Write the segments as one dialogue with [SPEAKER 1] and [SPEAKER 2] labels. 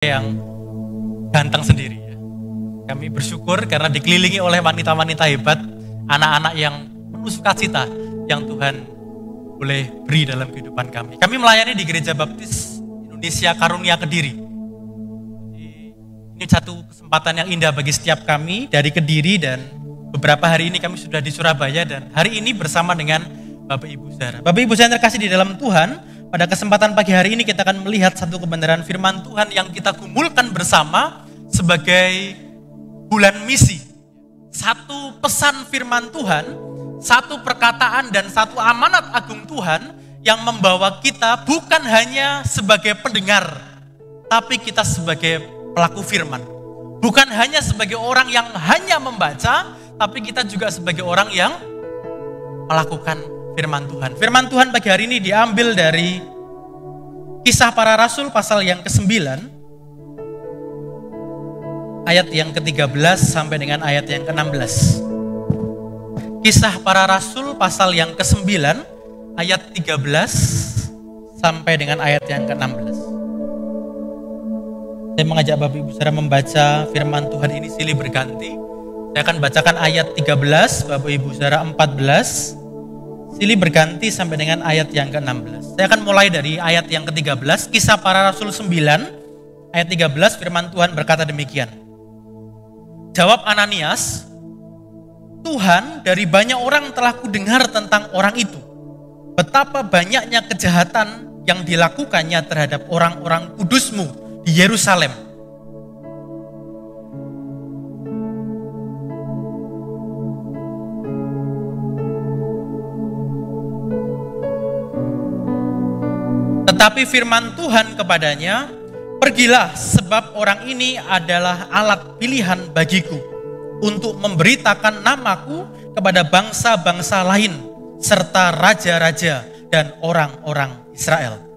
[SPEAKER 1] yang ganteng sendiri ya. Kami bersyukur karena dikelilingi oleh wanita-wanita hebat, anak-anak yang penuh sukacita yang Tuhan boleh beri dalam kehidupan kami. Kami melayani di Gereja Baptis Indonesia Karunia Kediri. Ini satu kesempatan yang indah bagi setiap kami dari Kediri, dan beberapa hari ini kami sudah di Surabaya, dan hari ini bersama dengan Bapak Ibu Saudara. Bapak Ibu Saudara terkasih di dalam Tuhan, pada kesempatan pagi hari ini kita akan melihat satu kebenaran firman Tuhan yang kita gumulkan bersama sebagai bulan misi. Satu pesan firman Tuhan, satu perkataan dan satu amanat agung Tuhan yang membawa kita bukan hanya sebagai pendengar, tapi kita sebagai pelaku firman. Bukan hanya sebagai orang yang hanya membaca, tapi kita juga sebagai orang yang melakukan firman Tuhan. Firman Tuhan pagi hari ini diambil dari Kisah Para Rasul pasal yang ke-9, ayat yang ke-13 sampai dengan ayat yang ke-16. Kisah Para Rasul pasal yang ke-9, ayat 13 sampai dengan ayat yang ke-16. Saya mengajak Bapak Ibu Saudara membaca firman Tuhan ini silih berganti. Saya akan bacakan ayat 13, Bapak Ibu Saudara 14, silih berganti sampai dengan ayat yang ke-16. Saya akan mulai dari ayat yang ke-13, Kisah Para Rasul 9, ayat 13, firman Tuhan berkata demikian. Jawab Ananias, Tuhan, dari banyak orang telah kudengar tentang orang itu. Betapa banyaknya kejahatan yang dilakukannya terhadap orang-orang kudus-Mu di Yerusalem. Tetapi firman Tuhan kepadanya, pergilah, sebab orang ini adalah alat pilihan bagiku untuk memberitakan namaku kepada bangsa-bangsa lain serta raja-raja dan orang-orang Israel.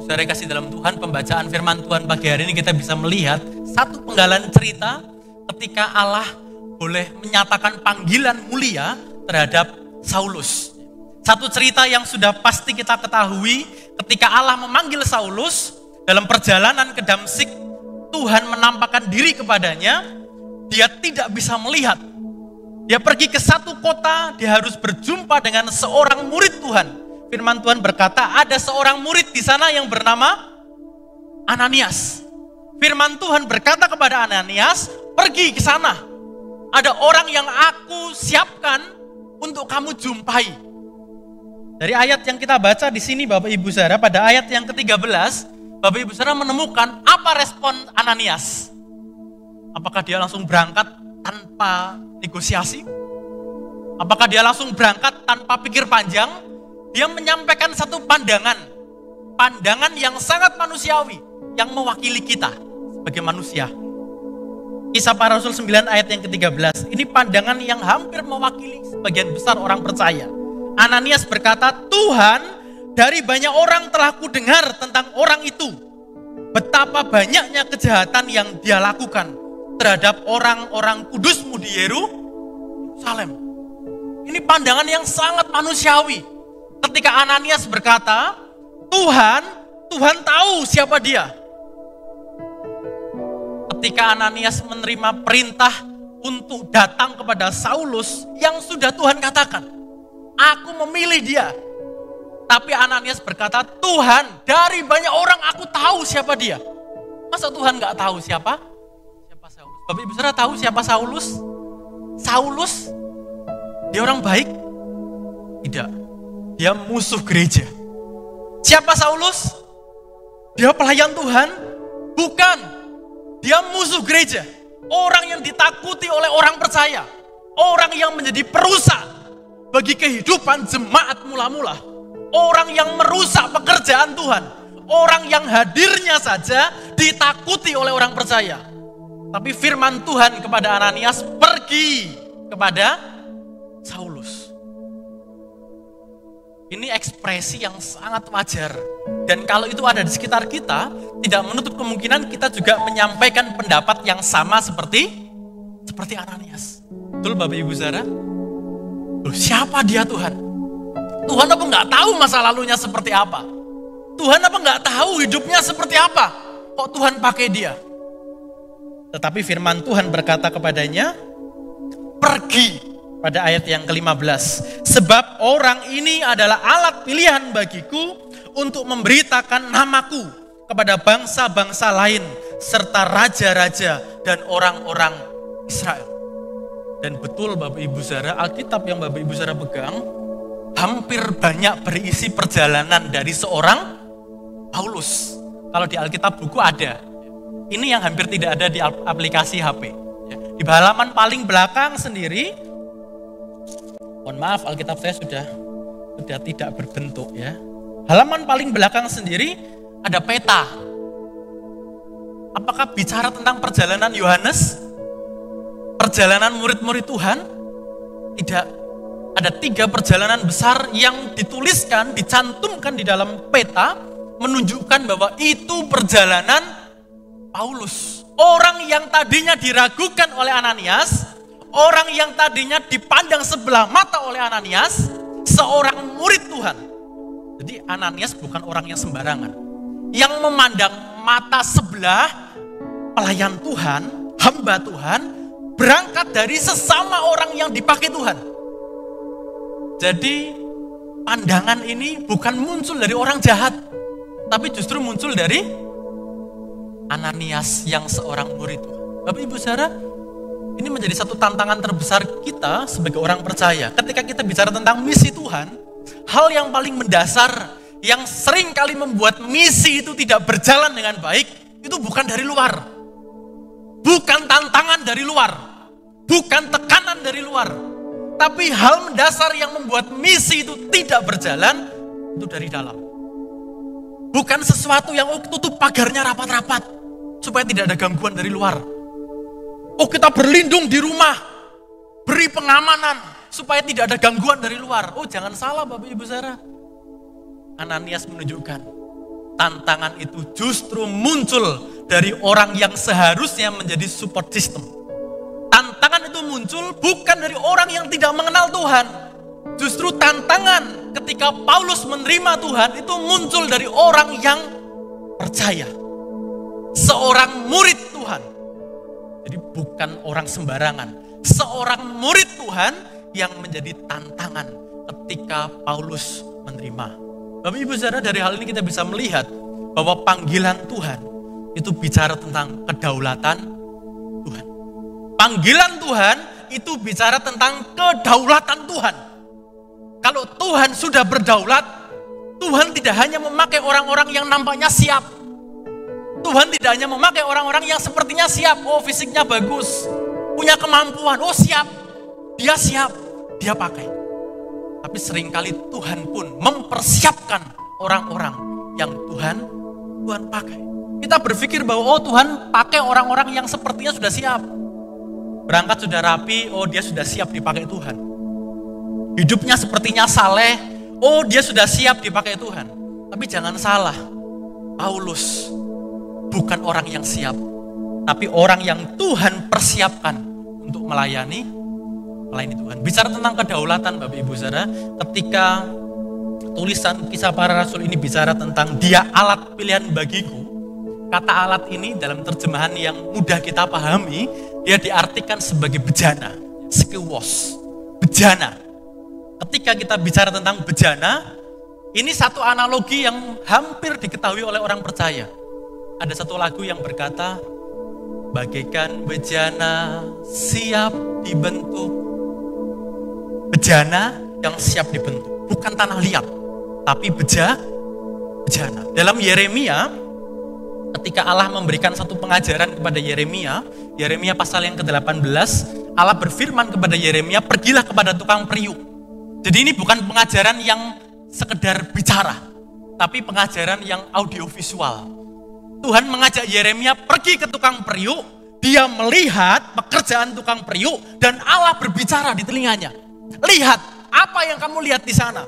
[SPEAKER 1] Saudara kasih dalam Tuhan, pembacaan firman Tuhan pagi hari ini kita bisa melihat satu penggalan cerita ketika Allah boleh menyatakan panggilan mulia terhadap Saulus. Satu cerita yang sudah pasti kita ketahui, ketika Allah memanggil Saulus dalam perjalanan ke Damsyik, Tuhan menampakkan diri kepadanya, dia tidak bisa melihat. Dia pergi ke satu kota, dia harus berjumpa dengan seorang murid Tuhan. Firman Tuhan berkata, ada seorang murid di sana yang bernama Ananias. Firman Tuhan berkata kepada Ananias, pergi ke sana. Ada orang yang aku siapkan untuk kamu jumpai. Dari ayat yang kita baca di sini Bapak Ibu Saudara, pada ayat yang ke-13, Bapak Ibu Saudara menemukan apa respon Ananias. Apakah dia langsung berangkat tanpa negosiasi? Apakah dia langsung berangkat tanpa pikir panjang? Dia menyampaikan satu pandangan yang sangat manusiawi, yang mewakili kita sebagai manusia. Kisah Para Rasul 9 ayat yang ke-13, ini pandangan yang hampir mewakili sebagian besar orang percaya. Ananias berkata, Tuhan, dari banyak orang telah kudengar tentang orang itu. Betapa banyaknya kejahatan yang dia lakukan terhadap orang-orang kudus-Mu di Yerusalem. Ini pandangan yang sangat manusiawi. Ketika Ananias berkata, Tuhan tahu siapa dia. Ketika Ananias menerima perintah untuk datang kepada Saulus yang sudah Tuhan katakan, aku memilih dia. Tapi Ananias berkata, Tuhan, dari banyak orang aku tahu siapa dia. Masa Tuhan gak tahu siapa Saulus? Bapak Ibu Saudara tahu siapa Saulus? Saulus, dia orang baik? Tidak. Dia musuh gereja. Siapa Saulus? Dia pelayan Tuhan? Bukan. Dia musuh gereja. Orang yang ditakuti oleh orang percaya. Orang yang menjadi perusak bagi kehidupan jemaat mula-mula. Orang yang merusak pekerjaan Tuhan. Orang yang hadirnya saja ditakuti oleh orang percaya. Tapi firman Tuhan kepada Ananias, pergi kepada Saulus. Ini ekspresi yang sangat wajar. Dan kalau itu ada di sekitar kita, tidak menutup kemungkinan kita juga menyampaikan pendapat yang sama seperti Ananias. Betul Bapak Ibu Saudara? Loh, siapa dia Tuhan? Tuhan apa nggak tahu masa lalunya seperti apa? Tuhan apa nggak tahu hidupnya seperti apa? Kok Tuhan pakai dia? Tetapi firman Tuhan berkata kepadanya, pergi, pada ayat yang ke-15. Sebab orang ini adalah alat pilihan bagiku untuk memberitakan namaku kepada bangsa-bangsa lain, serta raja-raja dan orang-orang Israel. Dan betul Bapak Ibu Saudara, Alkitab yang Bapak Ibu Saudara pegang, hampir banyak berisi perjalanan dari seorang Paulus. Kalau di Alkitab buku ada. Ini yang hampir tidak ada di aplikasi HP. Di halaman paling belakang sendiri, mohon maaf Alkitab saya sudah tidak berbentuk ya. Halaman paling belakang sendiri ada peta. Apakah bicara tentang perjalanan Yohanes? Perjalanan murid-murid Tuhan? Tidak. Ada 3 perjalanan besar yang dituliskan, dicantumkan di dalam peta, menunjukkan bahwa itu perjalanan Paulus. Orang yang tadinya diragukan oleh Ananias, orang yang tadinya dipandang sebelah mata oleh Ananias, seorang murid Tuhan. Jadi Ananias bukan orang yang sembarangan. Yang memandang mata sebelah pelayan Tuhan, hamba Tuhan, berangkat dari sesama orang yang dipakai Tuhan. Jadi pandangan ini bukan muncul dari orang jahat, tapi justru muncul dari Ananias yang seorang murid Tuhan. Bapak Ibu Saudara, ini menjadi satu tantangan terbesar kita sebagai orang percaya. Ketika kita bicara tentang misi Tuhan, hal yang paling mendasar yang sering kali membuat misi itu tidak berjalan dengan baik, itu bukan dari luar. Bukan tantangan dari luar. Bukan tekanan dari luar. Tapi hal mendasar yang membuat misi itu tidak berjalan, itu dari dalam. Bukan sesuatu yang tutup pagarnya rapat-rapat, supaya tidak ada gangguan dari luar. Oh, kita berlindung di rumah, beri pengamanan, supaya tidak ada gangguan dari luar. Oh, jangan salah Bapak Ibu Saudara. Ananias menunjukkan, tantangan itu justru muncul dari orang yang seharusnya menjadi support system. Tantangan itu muncul bukan dari orang yang tidak mengenal Tuhan. Justru tantangan ketika Paulus menerima Tuhan itu muncul dari orang yang percaya. Seorang murid Tuhan. Jadi bukan orang sembarangan. Seorang murid Tuhan yang menjadi tantangan ketika Paulus menerima. Bapak Ibu Saudara, dari hal ini kita bisa melihat bahwa panggilan Tuhan itu bicara tentang kedaulatan Tuhan. Panggilan Tuhan itu bicara tentang kedaulatan Tuhan. Kalau Tuhan sudah berdaulat, Tuhan tidak hanya memakai orang-orang yang nampaknya siap. Tuhan tidak hanya memakai orang-orang yang sepertinya siap. Oh, fisiknya bagus, punya kemampuan, oh siap. Dia siap, dia pakai. Tapi seringkali Tuhan pun mempersiapkan orang-orang yang Tuhan pakai. Kita berpikir bahwa oh Tuhan pakai orang-orang yang sepertinya sudah siap. Berangkat sudah rapi, oh dia sudah siap dipakai Tuhan. Hidupnya sepertinya saleh, oh dia sudah siap dipakai Tuhan. Tapi jangan salah, Paulus bukan orang yang siap, tapi orang yang Tuhan persiapkan untuk melayani Tuhan. Bicara tentang kedaulatan Bapak Ibu Saudara, ketika tulisan Kisah Para Rasul ini bicara tentang dia alat pilihan bagiku, kata alat ini dalam terjemahan yang mudah kita pahami, dia diartikan sebagai bejana, skewos, bejana. Ketika kita bicara tentang bejana, ini satu analogi yang hampir diketahui oleh orang percaya. Ada satu lagu yang berkata, bagaikan bejana siap dibentuk. Bejana yang siap dibentuk, bukan tanah liat, tapi bejana. Dalam Yeremia, ketika Allah memberikan satu pengajaran kepada Yeremia pasal yang ke-18, Allah berfirman kepada Yeremia, pergilah kepada tukang periuk. Jadi ini bukan pengajaran yang sekedar bicara, tapi pengajaran yang audiovisual. Tuhan mengajak Yeremia pergi ke tukang periuk, dia melihat pekerjaan tukang periuk, dan Allah berbicara di telinganya. Lihat, apa yang kamu lihat di sana?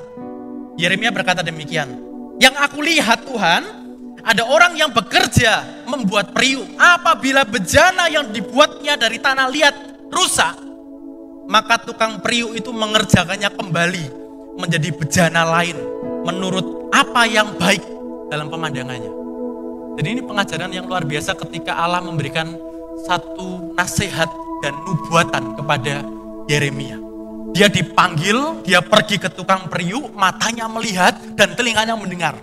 [SPEAKER 1] Yeremia berkata demikian, yang aku lihat Tuhan, ada orang yang bekerja membuat periuk. Apabila bejana yang dibuatnya dari tanah liat rusak, maka tukang periuk itu mengerjakannya kembali menjadi bejana lain menurut apa yang baik dalam pemandangannya. Jadi ini pengajaran yang luar biasa ketika Allah memberikan satu nasihat dan nubuatan kepada Yeremia. Dia dipanggil, dia pergi ke tukang periuk, matanya melihat dan telinganya mendengar.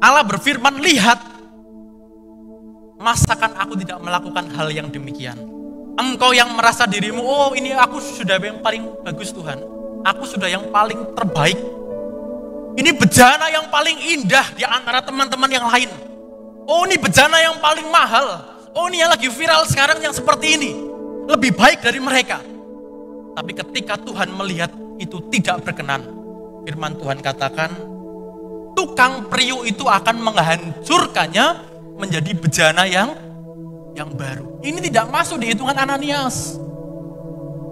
[SPEAKER 1] Allah berfirman, lihat, masakan aku tidak melakukan hal yang demikian. Engkau yang merasa dirimu, oh ini aku sudah yang paling bagus Tuhan. Aku sudah yang paling terbaik. Ini bejana yang paling indah di antara teman-teman yang lain. Oh ini bejana yang paling mahal. Oh ini yang lagi viral sekarang yang seperti ini. Lebih baik dari mereka. Tapi ketika Tuhan melihat itu tidak berkenan, firman Tuhan katakan, tukang periuk itu akan menghancurkannya menjadi bejana yang baru. Ini tidak masuk di hitungan Ananias.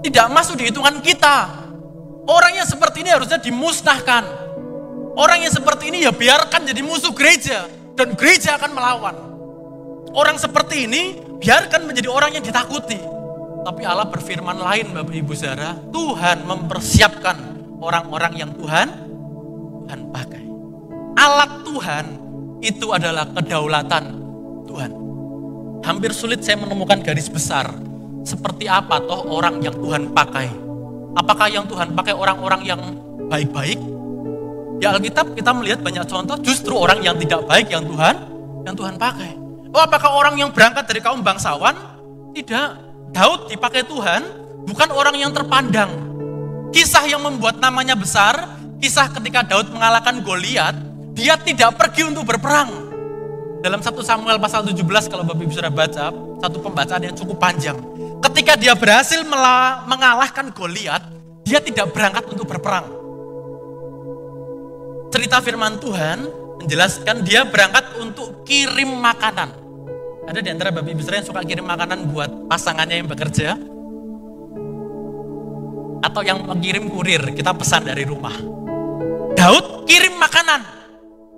[SPEAKER 1] Tidak masuk di hitungan kita. Orang yang seperti ini harusnya dimusnahkan. Orang yang seperti ini ya biarkan jadi musuh gereja. Dan gereja akan melawan. Orang seperti ini biarkan menjadi orang yang ditakuti. Tapi Allah berfirman lain, Bapak Ibu Saudara, Tuhan mempersiapkan orang-orang yang Tuhan pakai. Alat Tuhan itu adalah kedaulatan Tuhan. Hampir sulit saya menemukan garis besar. Seperti apa toh orang yang Tuhan pakai? Apakah yang Tuhan pakai orang-orang yang baik-baik? Di Alkitab kita melihat banyak contoh justru orang yang tidak baik yang Tuhan pakai. Oh, apakah orang yang berangkat dari kaum bangsawan? Tidak. Daud dipakai Tuhan bukan orang yang terpandang. Kisah yang membuat namanya besar, kisah ketika Daud mengalahkan Goliat, dia tidak pergi untuk berperang. Dalam 1 Samuel pasal 17 kalau Bapak Ibu sudah baca, satu pembacaan yang cukup panjang. Ketika dia berhasil mengalahkan Goliat, dia tidak berangkat untuk berperang. Cerita firman Tuhan menjelaskan dia berangkat untuk kirim makanan. Ada di antara Bapak Ibu yang suka kirim makanan buat pasangannya yang bekerja? Atau yang mengirim kurir, kita pesan dari rumah. Daud kirim makanan.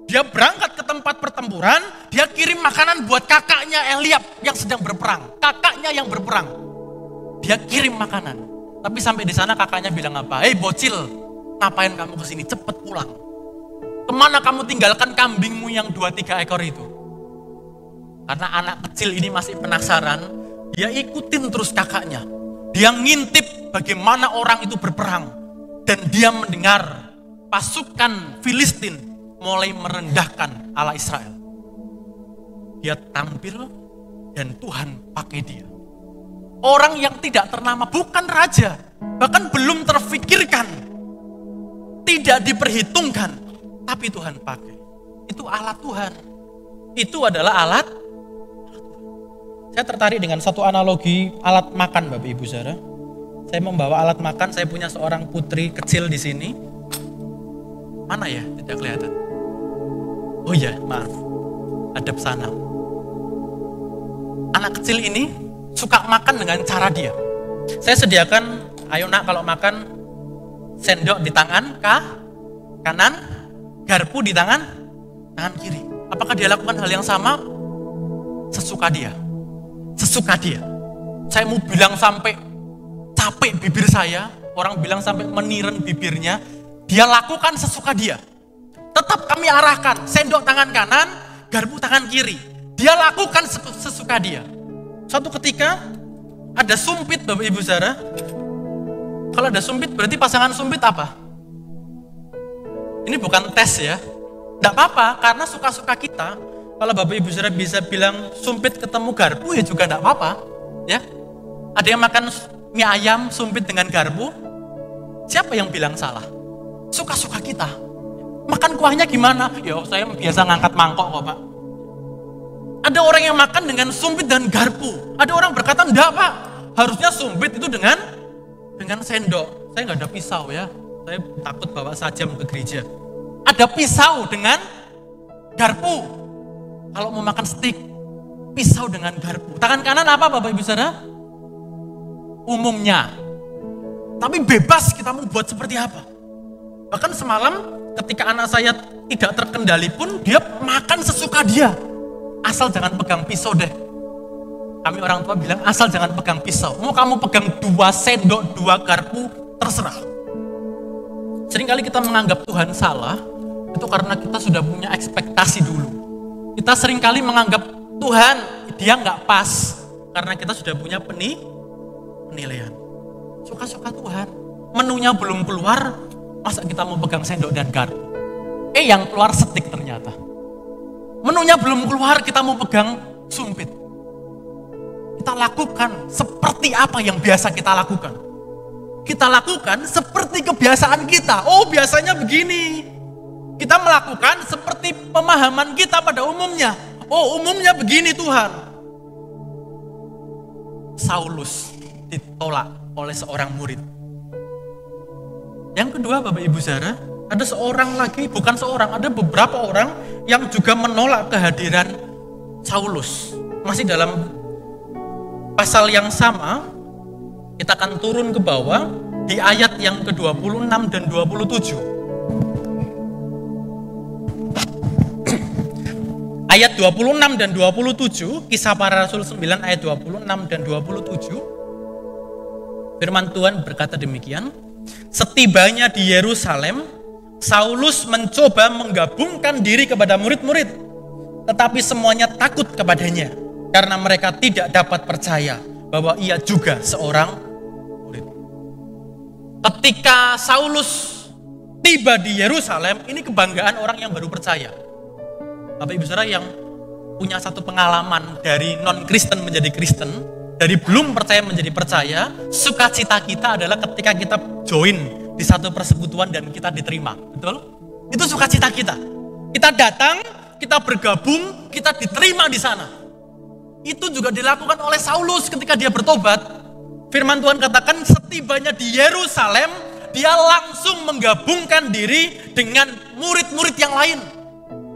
[SPEAKER 1] Dia berangkat ke tempat pertempuran, dia kirim makanan buat kakaknya Eliab yang sedang berperang. Kakaknya yang berperang. Dia kirim makanan. Tapi sampai di sana kakaknya bilang apa? Hei bocil, ngapain kamu kesini? Cepet pulang. Kemana kamu tinggalkan kambingmu yang 2-3 ekor itu? Karena anak kecil ini masih penasaran, dia ikutin terus kakaknya. Dia ngintip bagaimana orang itu berperang. Dan dia mendengar pasukan Filistin mulai merendahkan Allah Israel. Dia tampil dan Tuhan pakai dia. Orang yang tidak ternama, bukan raja, bahkan belum terfikirkan, tidak diperhitungkan, tapi Tuhan pakai. Itu alat Tuhan. Itu adalah alat. Saya tertarik dengan satu analogi alat makan, Bapak Ibu Saudara. Saya membawa alat makan, saya punya seorang putri kecil di sini. Mana ya? Tidak kelihatan. Oh iya, maaf. Hadap sana. Anak kecil ini suka makan dengan cara dia. Saya sediakan, ayo nak kalau makan, sendok di tangan kanan, garpu di tangan kiri. Apakah dia lakukan hal yang sama? Sesuka dia. Sesuka dia. Saya mau bilang sampai capek bibir saya, orang bilang sampai meniran bibirnya, dia lakukan sesuka dia. Tetap kami arahkan, sendok tangan kanan, garpu tangan kiri. Dia lakukan sesuka dia. Suatu ketika ada sumpit, Bapak Ibu Saudara. Kalau ada sumpit berarti pasangan sumpit apa? Ini bukan tes ya. Tidak apa-apa, karena suka-suka kita. Kalau Bapak Ibu Saudara bisa bilang sumpit ketemu garpu ya juga tidak apa-apa. Ya. Ada yang makan mie ayam sumpit dengan garpu. Siapa yang bilang salah? Suka-suka kita. Makan kuahnya gimana? Ya saya biasa ngangkat mangkok kok Pak. Ada orang yang makan dengan sumpit dan garpu. Ada orang berkata enggak Pak. Harusnya sumpit itu dengan sendok. Saya nggak ada pisau ya. Saya takut bawa sajam ke gereja. Ada pisau dengan garpu. Kalau mau makan steak, pisau dengan garpu. Tangan kanan apa Bapak Ibu Saudara? Umumnya. Tapi bebas kita mau buat seperti apa. Bahkan semalam ketika anak saya tidak terkendali pun, dia makan sesuka dia. Asal jangan pegang pisau deh. Kami orang tua bilang, asal jangan pegang pisau. Mau kamu pegang 2 sendok, 2 garpu, terserah. Seringkali kita menganggap Tuhan salah, itu karena kita sudah punya ekspektasi dulu. Kita seringkali menganggap Tuhan, dia nggak pas, karena kita sudah punya penilaian. Suka-suka Tuhan, menunya belum keluar, masa kita mau pegang sendok dan garpu? Yang keluar setik ternyata. Menunya belum keluar, kita mau pegang sumpit. Kita lakukan seperti apa yang biasa kita lakukan. Kita lakukan seperti kebiasaan kita. Oh, biasanya begini. Kita melakukan seperti pemahaman kita pada umumnya. Oh, umumnya begini Tuhan. Saulus ditolak oleh seorang murid. Yang kedua, Bapak Ibu Saudara, ada seorang lagi, bukan seorang, ada beberapa orang yang juga menolak kehadiran Saulus. Masih dalam pasal yang sama, kita akan turun ke bawah di ayat yang ke-26 dan 27. Ayat 26 dan 27, Kisah Para Rasul 9 ayat 26 dan 27. Firman Tuhan berkata demikian, setibanya di Yerusalem, Saulus mencoba menggabungkan diri kepada murid-murid, tetapi semuanya takut kepadanya, karena mereka tidak dapat percaya bahwa ia juga seorang murid. Ketika Saulus tiba di Yerusalem, ini kebanggaan orang yang baru percaya. Bapak Ibu Saudara yang punya satu pengalaman dari non-Kristen menjadi Kristen, dari belum percaya menjadi percaya, sukacita kita adalah ketika kita join di satu persekutuan dan kita diterima. Betul? Itu sukacita kita. Kita datang, kita bergabung, kita diterima di sana. Itu juga dilakukan oleh Saulus ketika dia bertobat. Firman Tuhan katakan setibanya di Yerusalem, dia langsung menggabungkan diri dengan murid-murid yang lain.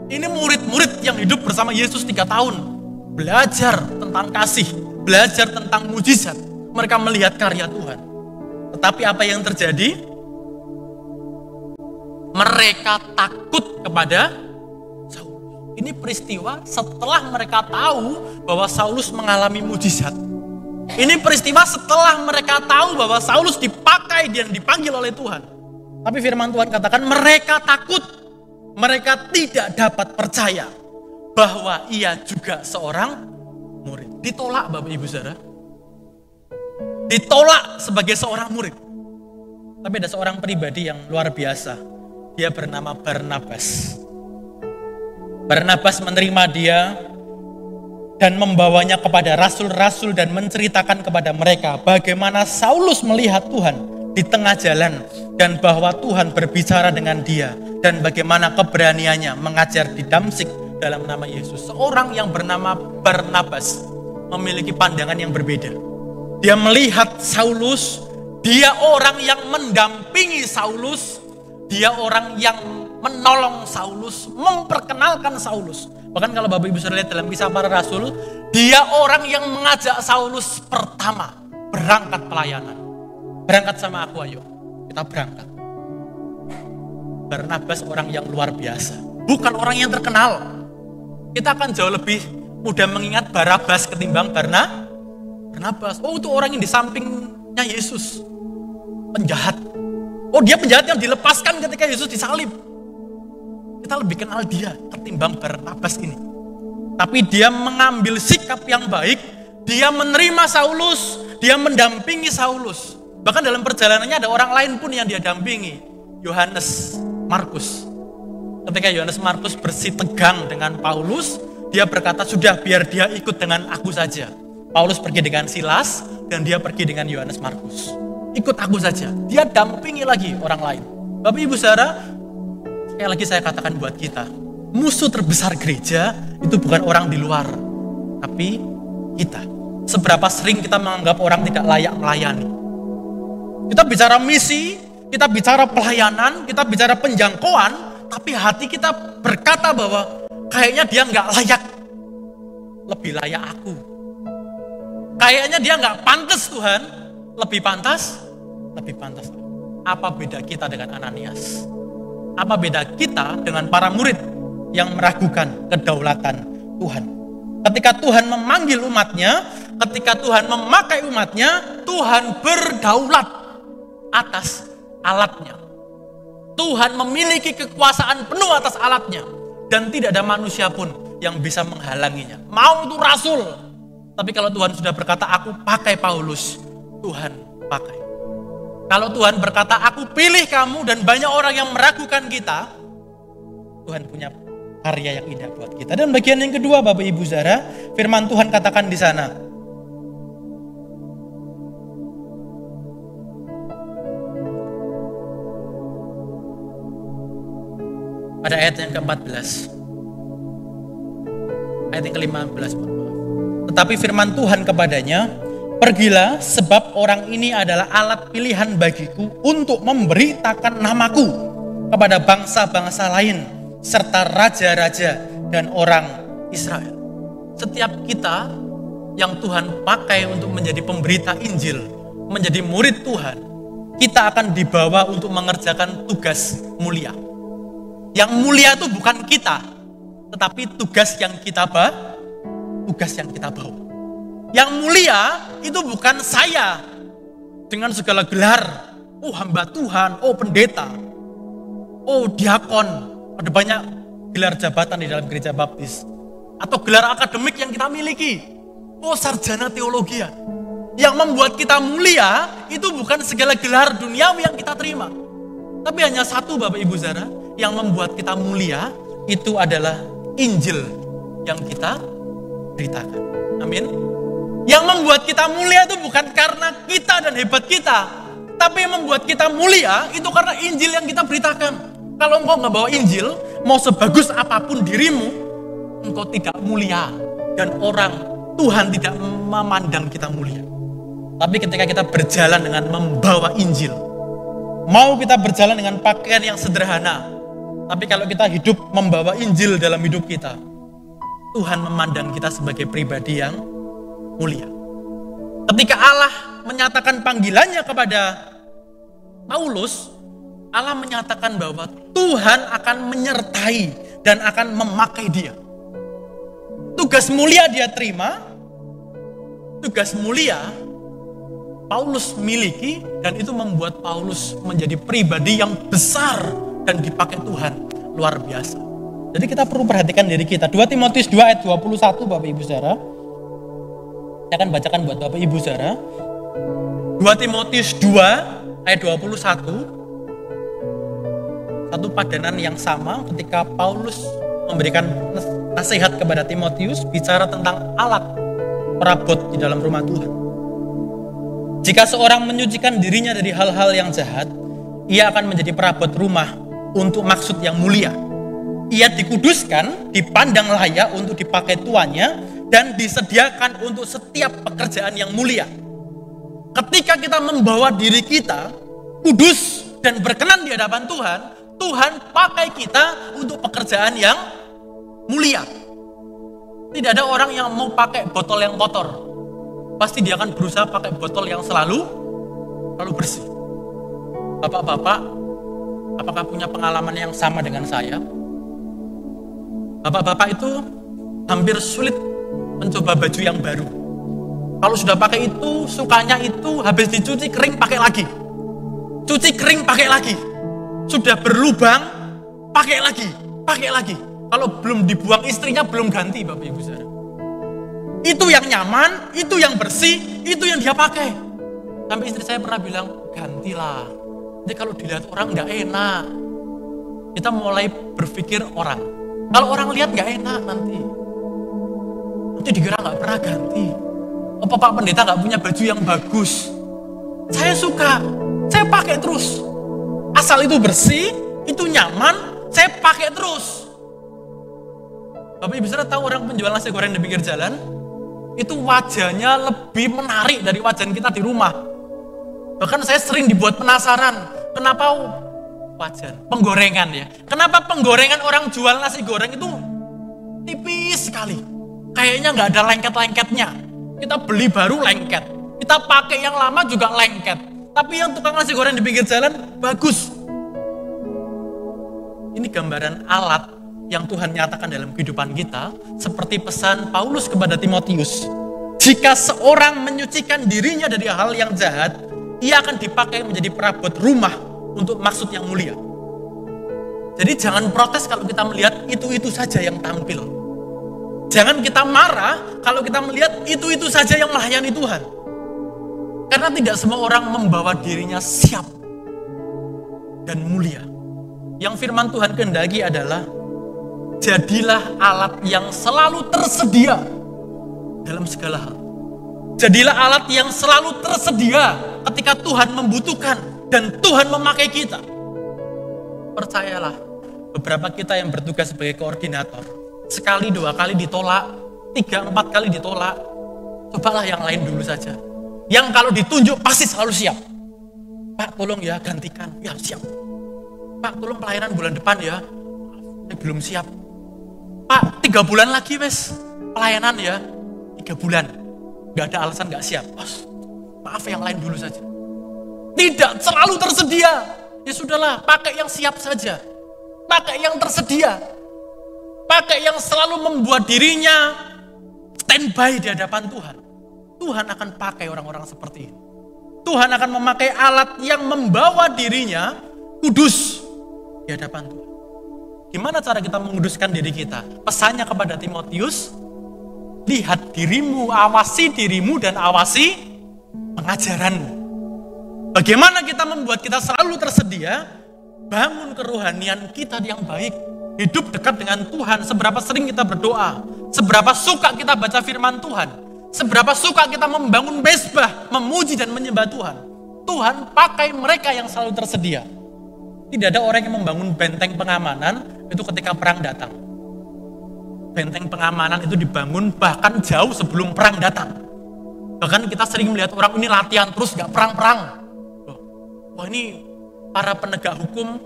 [SPEAKER 1] Ini murid-murid yang hidup bersama Yesus 3 tahun. Belajar tentang kasih, belajar tentang mujizat. Mereka melihat karya Tuhan. Tetapi apa yang terjadi? Mereka takut kepada Saulus. Ini peristiwa setelah mereka tahu bahwa Saulus mengalami mujizat. Ini peristiwa setelah mereka tahu bahwa Saulus dipakai dan dipanggil oleh Tuhan. Tapi firman Tuhan katakan mereka takut. Mereka tidak dapat percaya bahwa ia juga seorang murid. Ditolak Bapak Ibu Saudara. Ditolak sebagai seorang murid. Tapi ada seorang pribadi yang luar biasa. Dia bernama Barnabas. Barnabas menerima dia dan membawanya kepada rasul-rasul dan menceritakan kepada mereka bagaimana Saulus melihat Tuhan di tengah jalan dan bahwa Tuhan berbicara dengan dia dan bagaimana keberaniannya mengajar di Damsyik dalam nama Yesus. Seorang yang bernama Barnabas memiliki pandangan yang berbeda. Dia melihat Saulus, dia orang yang mendampingi Saulus, dia orang yang menolong Saulus, memperkenalkan Saulus. Bahkan kalau Bapak Ibu Saudara lihat dalam Kisah Para Rasul, dia orang yang mengajak Saulus pertama berangkat pelayanan. Berangkat sama aku, ayo kita berangkat. Barnabas orang yang luar biasa, bukan orang yang terkenal. Kita akan jauh lebih mudah mengingat Barabas ketimbang Barnabas. Oh, itu orang yang di sampingnya Yesus, penjahat. Oh, dia penjahat yang dilepaskan ketika Yesus disalib. Kita lebih kenal dia ketimbang Barnabas ini. Tapi dia mengambil sikap yang baik, dia menerima Saulus, dia mendampingi Saulus. Bahkan dalam perjalanannya ada orang lain pun yang dia dampingi, Yohanes Markus. Ketika Yohanes Markus bersitegang dengan Paulus, dia berkata, sudah biar dia ikut dengan aku saja. Paulus pergi dengan Silas dan dia pergi dengan Yohanes Markus. Ikut aku saja. Dia dampingi lagi orang lain. Bapak Ibu Saudara, sekali lagi saya katakan buat kita, musuh terbesar gereja itu bukan orang di luar, tapi kita. Seberapa sering kita menganggap orang tidak layak melayani. Kita bicara misi, kita bicara pelayanan, kita bicara penjangkauan, tapi hati kita berkata bahwa kayaknya dia nggak layak, lebih layak aku. Kayaknya dia nggak pantas Tuhan, lebih pantas. Apa beda kita dengan Ananias? Apa beda kita dengan para murid yang meragukan kedaulatan Tuhan? Ketika Tuhan memanggil umatnya, ketika Tuhan memakai umatnya, Tuhan berdaulat atas alatnya. Tuhan memiliki kekuasaan penuh atas alatnya. Dan tidak ada manusia pun yang bisa menghalanginya. Mau itu rasul. Tapi kalau Tuhan sudah berkata, aku pakai Paulus, Tuhan pakai. Kalau Tuhan berkata, aku pilih kamu dan banyak orang yang meragukan kita, Tuhan punya karya yang indah buat kita. Dan bagian yang kedua, Bapak Ibu Saudara, firman Tuhan katakan di sana, pada ayat yang ke-14, ayat yang ke-15, tetapi firman Tuhan kepadanya, pergilah sebab orang ini adalah alat pilihan bagiku untuk memberitakan namaku kepada bangsa-bangsa lain serta raja-raja dan orang Israel. Setiap kita yang Tuhan pakai untuk menjadi pemberita Injil, menjadi murid Tuhan, kita akan dibawa untuk mengerjakan tugas mulia. Yang mulia itu bukan kita, tetapi tugas yang kita bawa. Yang mulia itu bukan saya dengan segala gelar, oh hamba Tuhan, oh pendeta, oh diakon, ada banyak gelar jabatan di dalam gereja baptis, atau gelar akademik yang kita miliki, oh sarjana teologi. Yang membuat kita mulia itu bukan segala gelar duniawi yang kita terima, tapi hanya satu, Bapak Ibu Saudara, yang membuat kita mulia itu adalah Injil yang kita beritakan. Amin. Yang membuat kita mulia itu bukan karena kita dan hebat kita, tapi yang membuat kita mulia itu karena Injil yang kita beritakan. Kalau engkau nggak bawa Injil, mau sebagus apapun dirimu, engkau tidak mulia. Dan Tuhan tidak memandang kita mulia. Tapi ketika kita berjalan dengan membawa Injil, mau kita berjalan dengan pakaian yang sederhana, tapi kalau kita hidup membawa Injil dalam hidup kita, Tuhan memandang kita sebagai pribadi yang mulia. Ketika Allah menyatakan panggilannya kepada Paulus, Allah menyatakan bahwa Tuhan akan menyertai dan akan memakai dia. Tugas mulia dia terima, tugas mulia Paulus miliki, dan itu membuat Paulus menjadi pribadi yang besar dan dipakai Tuhan luar biasa. Jadi kita perlu perhatikan diri kita. 2 Timotius 2 ayat 21, Bapak Ibu Saudara. Saya akan bacakan buat Bapak Ibu Saudara. 2 Timotius 2 ayat 21. Satu padanan yang sama ketika Paulus memberikan nasihat kepada Timotius, bicara tentang alat perabot di dalam rumah Tuhan. Jika seorang menyucikan dirinya dari hal-hal yang jahat, ia akan menjadi perabot rumah untuk maksud yang mulia. Ia dikuduskan, dipandang layak untuk dipakai tuannya, dan disediakan untuk setiap pekerjaan yang mulia. Ketika kita membawa diri kita kudus dan berkenan di hadapan Tuhan, Tuhan pakai kita untuk pekerjaan yang mulia. Tidak ada orang yang mau pakai botol yang kotor. Pasti dia akan berusaha pakai botol yang selalu bersih. Bapak-bapak, apakah punya pengalaman yang sama dengan saya? Bapak-bapak itu hampir sulit mencoba baju yang baru. Kalau sudah pakai itu, sukanya itu, habis dicuci kering pakai lagi. Cuci kering pakai lagi. Sudah berlubang, pakai lagi. Kalau belum dibuang istrinya belum ganti, Bapak Ibu Saudara. Itu yang nyaman, itu yang bersih, itu yang dia pakai. Sampai istri saya pernah bilang, gantilah. Jadi kalau dilihat orang nggak enak. Kita mulai berpikir orang. Kalau orang lihat nggak enak nanti dikira nggak pernah ganti. Oh, Pak Pendeta nggak punya baju yang bagus. Saya suka, saya pakai terus. Asal itu bersih, itu nyaman, saya pakai terus. Bapak Ibu Saudara tahu orang penjual nasi goreng di pinggir jalan? Itu wajahnya lebih menarik dari wajah kita di rumah. Bahkan saya sering dibuat penasaran, kenapa penggorengan ya. Kenapa penggorengan orang jual nasi goreng itu tipis sekali. Kayaknya nggak ada lengket-lengketnya. Kita beli baru lengket. Kita pakai yang lama juga lengket. Tapi yang tukang nasi goreng di pinggir jalan bagus. Ini gambaran alat yang Tuhan nyatakan dalam kehidupan kita. Seperti pesan Paulus kepada Timotius. Jika seorang menyucikan dirinya dari hal yang jahat, ia akan dipakai menjadi perabot rumah untuk maksud yang mulia. Jadi jangan protes kalau kita melihat itu-itu saja yang tampil. Jangan kita marah kalau kita melihat itu-itu saja yang melayani Tuhan. Karena tidak semua orang membawa dirinya siap dan mulia. Yang firman Tuhan kehendaki adalah, jadilah alat yang selalu tersedia dalam segala hal. Jadilah alat yang selalu tersedia ketika Tuhan membutuhkan dan Tuhan memakai kita. Percayalah, beberapa kita yang bertugas sebagai koordinator, sekali, 2 kali ditolak, 3, 4 kali ditolak. Cobalah yang lain dulu saja. Yang kalau ditunjuk pasti selalu siap. Pak, tolong ya gantikan. Ya, siap. Pak, tolong pelayanan bulan depan ya. Maaf, belum siap. Pak, 3 bulan lagi wes pelayanan ya. 3 bulan. Gak ada alasan gak siap. Maaf, yang lain dulu saja. Tidak selalu tersedia. Ya sudahlah, pakai yang siap saja. Pakai yang tersedia. Pakai yang selalu membuat dirinya standby di hadapan Tuhan. Tuhan akan pakai orang-orang seperti ini. Tuhan akan memakai alat yang membawa dirinya kudus di hadapan Tuhan. Gimana cara kita menguduskan diri kita? Pesannya kepada Timotius, lihat dirimu, awasi dirimu, dan awasi pengajaranmu. Bagaimana kita membuat kita selalu tersedia? Bangun kerohanian kita yang baik. Hidup dekat dengan Tuhan. Seberapa sering kita berdoa. Seberapa suka kita baca firman Tuhan. Seberapa suka kita membangun mesbah, memuji dan menyembah Tuhan. Tuhan pakai mereka yang selalu tersedia. Tidak ada orang yang membangun benteng pengamanan itu ketika perang datang. Benteng pengamanan itu dibangun bahkan jauh sebelum perang datang. Bahkan kita sering melihat orang ini latihan terus gak perang-perang. Wah, ini para penegak hukum,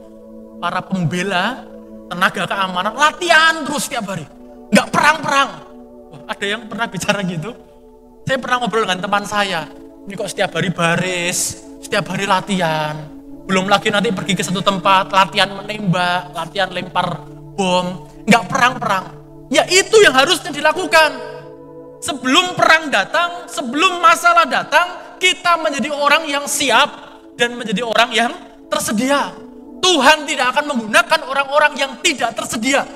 [SPEAKER 1] para pembela, tenaga keamanan latihan terus tiap hari. Gak perang-perang. Wah, ada yang pernah bicara gitu? Saya pernah ngobrol dengan teman saya. Ini kok setiap hari baris, setiap hari latihan. Belum lagi nanti pergi ke satu tempat, latihan menembak, latihan lempar bom. Gak perang-perang. Ya itu yang harusnya dilakukan. Sebelum perang datang, sebelum masalah datang, kita menjadi orang yang siap dan menjadi orang yang tersedia. Tuhan tidak akan menggunakan orang-orang yang tidak tersedia.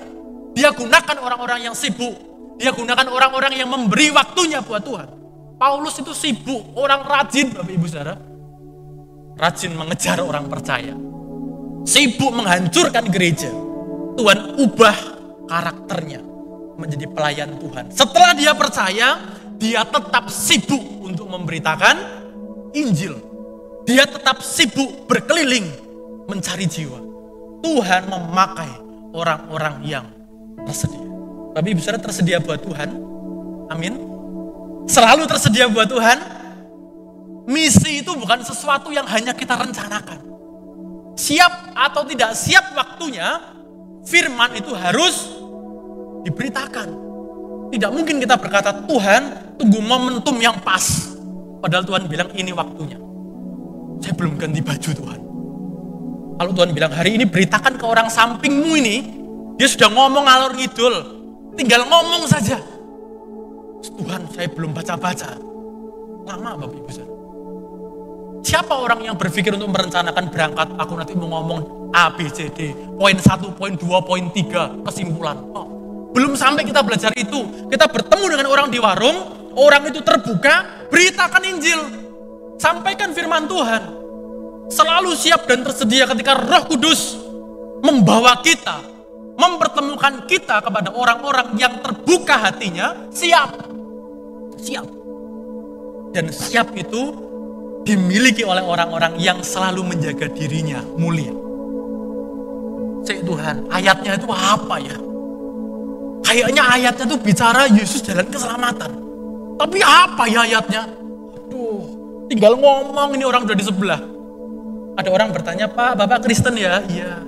[SPEAKER 1] Dia gunakan orang-orang yang sibuk. Dia gunakan orang-orang yang memberi waktunya buat Tuhan. Paulus itu sibuk, orang rajin, Bapak Ibu Saudara. Rajin mengejar orang percaya. Sibuk menghancurkan gereja. Tuhan ubah karakternya menjadi pelayan Tuhan. Setelah dia percaya, dia tetap sibuk untuk memberitakan Injil. Dia tetap sibuk berkeliling mencari jiwa. Tuhan memakai orang-orang yang tersedia. Tapi Ibu Saudara tersedia buat Tuhan? Amin. Selalu tersedia buat Tuhan. Misi itu bukan sesuatu yang hanya kita rencanakan. Siap atau tidak siap waktunya, firman itu harus diberitakan. Tidak mungkin kita berkata, Tuhan tunggu momentum yang pas. Padahal Tuhan bilang ini waktunya. Saya belum ganti baju Tuhan. Kalau Tuhan bilang hari ini beritakan ke orang sampingmu ini, dia sudah ngomong ngalor ngidul, tinggal ngomong saja. Tuhan, saya belum baca-baca. Lama Bapak Ibu Saudara. Siapa orang yang berpikir untuk merencanakan berangkat, aku nanti mau ngomong A, B, C, D, poin 1, poin 2, poin 3, kesimpulan. Belum sampai kita belajar itu, kita bertemu dengan orang di warung, orang itu terbuka, beritakan Injil. Sampaikan firman Tuhan. Selalu siap dan tersedia ketika Roh Kudus membawa kita, mempertemukan kita kepada orang-orang yang terbuka hatinya, siap. Siap. Dan siap itu dimiliki oleh orang-orang yang selalu menjaga dirinya mulia. Cek Tuhan, ayatnya itu apa ya? Kayaknya ayatnya itu bicara Yesus jalan keselamatan. Tapi apa ya ayatnya? Aduh, tinggal ngomong ini orang udah di sebelah. Ada orang bertanya, Pak, Bapak Kristen ya? Iya.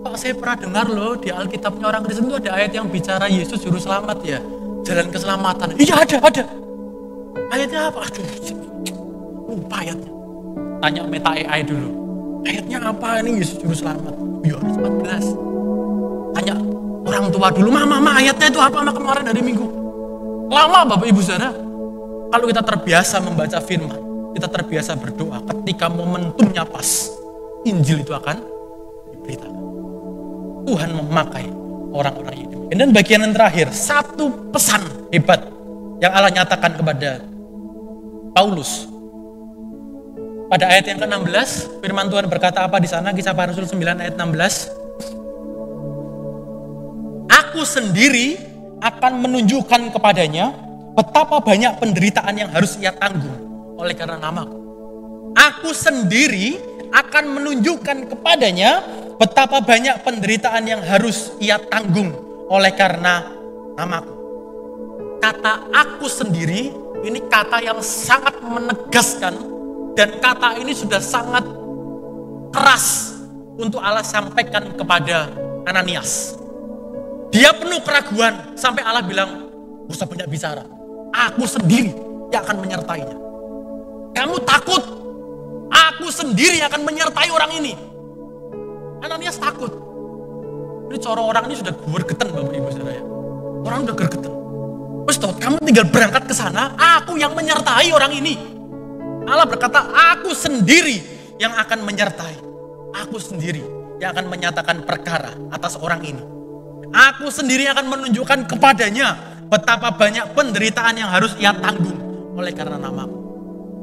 [SPEAKER 1] Pak, saya pernah dengar loh di Alkitabnya orang Kristen itu ada ayat yang bicara Yesus juru selamat ya. Jalan keselamatan. Iya ada. Ayatnya apa? Aduh, lupa ayatnya. Tanya Meta AI dulu. Ayatnya apa ini Yesus juru selamat? Yohanes 14. Tanya orang tua dulu, Mama ayatnya itu apa kemarin hari Minggu? Lama Bapak Ibu Saudara. Kalau kita terbiasa membaca firman, kita terbiasa berdoa, ketika momentumnya pas, Injil itu akan diberitakan. Tuhan memakai orang-orang ini. Dan bagian yang terakhir, satu pesan hebat yang Allah nyatakan kepada Paulus. Pada ayat yang ke-16, firman Tuhan berkata apa di sana? Kisah Para Rasul 9 ayat 16. Aku sendiri akan menunjukkan kepadanya betapa banyak penderitaan yang harus ia tanggung oleh karena namaku. Aku sendiri akan menunjukkan kepadanya betapa banyak penderitaan yang harus ia tanggung oleh karena namaku. Kata aku sendiri ini kata yang sangat menegaskan, dan kata ini sudah sangat keras untuk Allah sampaikan kepada Ananias. Dia penuh keraguan sampai Allah bilang, gak usah banyak bicara, aku sendiri yang akan menyertainya. Kamu takut? Aku sendiri yang akan menyertai orang ini. Ananias takut. Ini orang ini sudah gergeten, Bapak Ibu Saudara. Orang udah gergeten. Ustaz, kamu tinggal berangkat ke sana, aku yang menyertai orang ini. Allah berkata, aku sendiri yang akan menyertai. Aku sendiri yang akan menyatakan perkara atas orang ini. Aku sendiri akan menunjukkan kepadanya betapa banyak penderitaan yang harus ia tanggung oleh karena namaku.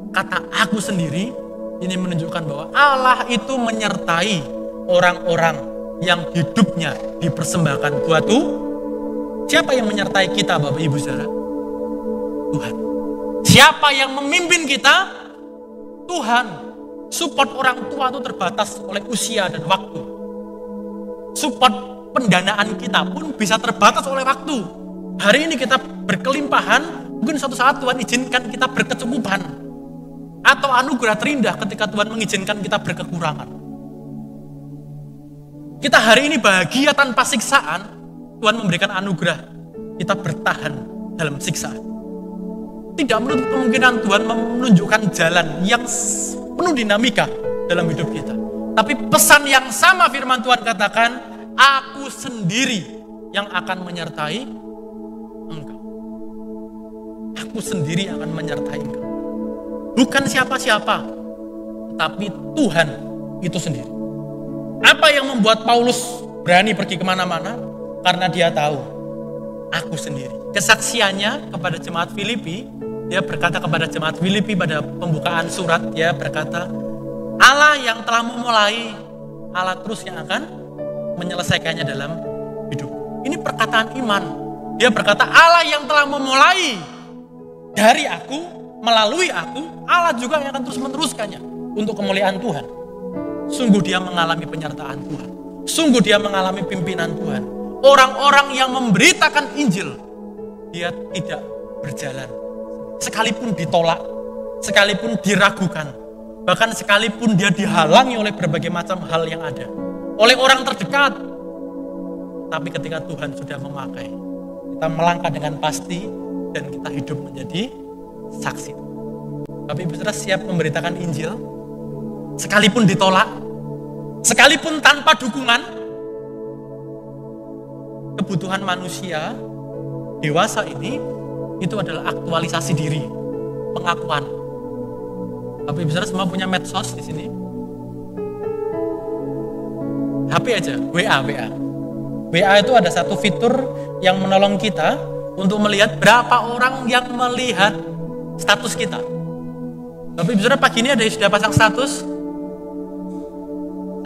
[SPEAKER 1] Kata aku sendiri ini menunjukkan bahwa Allah itu menyertai orang-orang yang hidupnya dipersembahkan buat Tuhan. Siapa yang menyertai kita, Bapak Ibu Saudara? Tuhan. Siapa yang memimpin kita? Tuhan. Support orang tua itu terbatas oleh usia dan waktu. Support pendanaan kita pun bisa terbatas oleh waktu. Hari ini kita berkelimpahan, mungkin suatu saat Tuhan izinkan kita berkecukupan. Atau anugerah terindah ketika Tuhan mengizinkan kita berkekurangan. Kita hari ini bahagia tanpa siksaan, Tuhan memberikan anugerah kita bertahan dalam siksaan. Tidak menutup kemungkinan Tuhan menunjukkan jalan yang penuh dinamika dalam hidup kita. Tapi pesan yang sama firman Tuhan katakan, aku sendiri yang akan menyertai engkau. Aku sendiri akan menyertai engkau. Bukan siapa-siapa, tetapi Tuhan itu sendiri. Apa yang membuat Paulus berani pergi kemana-mana? Karena dia tahu, aku sendiri. Kesaksiannya kepada jemaat Filipi, dia berkata kepada jemaat Filipi pada pembukaan surat, dia berkata, Allah yang telah memulai, Allah terus yang akan menyelesaikannya dalam hidup. Ini perkataan iman. Dia berkata, Allah yang telah memulai dari aku, melalui aku, Allah juga yang akan terus meneruskannya untuk kemuliaan Tuhan. Sungguh dia mengalami penyertaan Tuhan. Sungguh dia mengalami pimpinan Tuhan. Orang-orang yang memberitakan Injil, dia tidak berjalan. Sekalipun ditolak, sekalipun diragukan, bahkan sekalipun dia dihalangi oleh berbagai macam hal yang ada. Oleh orang terdekat. Tapi ketika Tuhan sudah memakai, kita melangkah dengan pasti dan kita hidup menjadi saksi. Tapi Ibu Saudara siap memberitakan Injil, sekalipun ditolak, sekalipun tanpa dukungan. Kebutuhan manusia dewasa ini itu adalah aktualisasi diri, pengakuan. Tapi Ibu Saudara semua punya medsos di sini. HP aja, WA. WA itu ada satu fitur yang menolong kita untuk melihat berapa orang yang melihat status kita. Tapi Ibu Saudara pagi ini ada yang sudah pasang status.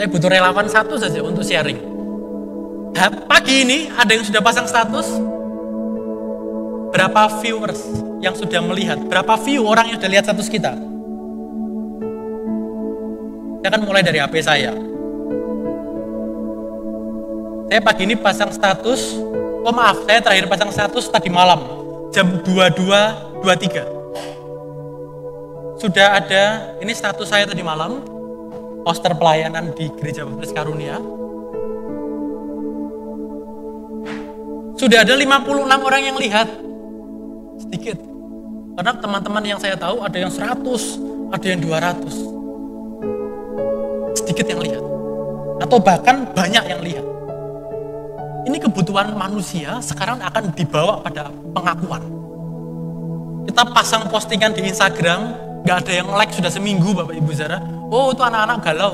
[SPEAKER 1] Saya butuh relawan satu saja untuk sharing. Pagi ini ada yang sudah pasang status. Berapa viewers yang sudah melihat? Berapa view orang yang sudah lihat status kita? Saya akan mulai dari HP saya. Saya pagi ini pasang status. Oh maaf, saya terakhir pasang status tadi malam jam 22.23. Sudah ada, ini status saya tadi malam, poster pelayanan di Gereja Baptis Karunia. Sudah ada 56 orang yang lihat. Sedikit. Karena teman-teman yang saya tahu ada yang 100, ada yang 200. Sedikit yang lihat. Atau bahkan banyak yang lihat. Ini kebutuhan manusia sekarang akan dibawa pada pengakuan. Kita pasang postingan di Instagram, nggak ada yang like sudah seminggu Bapak Ibu Saudara. Oh itu anak-anak galau.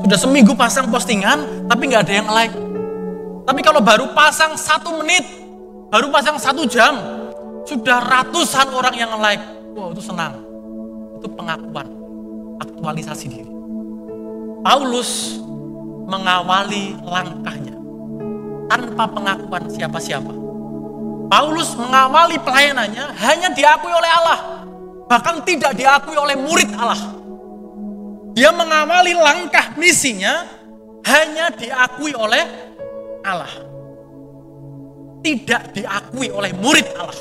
[SPEAKER 1] Sudah seminggu pasang postingan, tapi nggak ada yang like. Tapi kalau baru pasang 1 menit, baru pasang 1 jam, sudah ratusan orang yang like. Wow, itu senang. Itu pengakuan, aktualisasi diri. Paulus mengawali langkahnya tanpa pengakuan siapa-siapa. Paulus mengawali pelayanannya hanya diakui oleh Allah, bahkan tidak diakui oleh murid Allah. Dia mengawali langkah misinya hanya diakui oleh Allah, tidak diakui oleh murid Allah.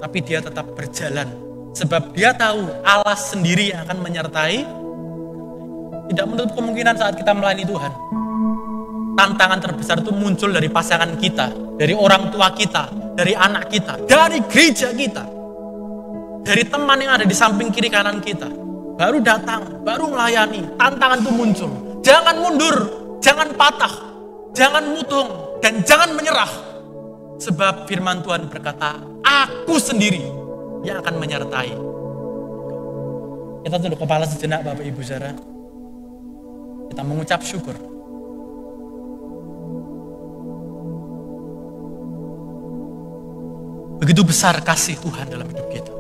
[SPEAKER 1] Tapi dia tetap berjalan, sebab dia tahu Allah sendiri yang akan menyertai. Tidak menutup kemungkinan saat kita melayani Tuhan, tantangan terbesar itu muncul dari pasangan kita, dari orang tua kita, dari anak kita, dari gereja kita, dari teman yang ada di samping kiri kanan kita. Baru datang, baru melayani, tantangan itu muncul. Jangan mundur, jangan patah, jangan mutung, dan jangan menyerah. Sebab firman Tuhan berkata, aku sendiri yang akan menyertai. Kita tunduk kepala sejenak Bapak Ibu Saudara. Kita mengucap syukur. Begitu besar kasih Tuhan dalam hidup kita.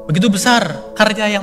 [SPEAKER 1] Begitu besar karya yang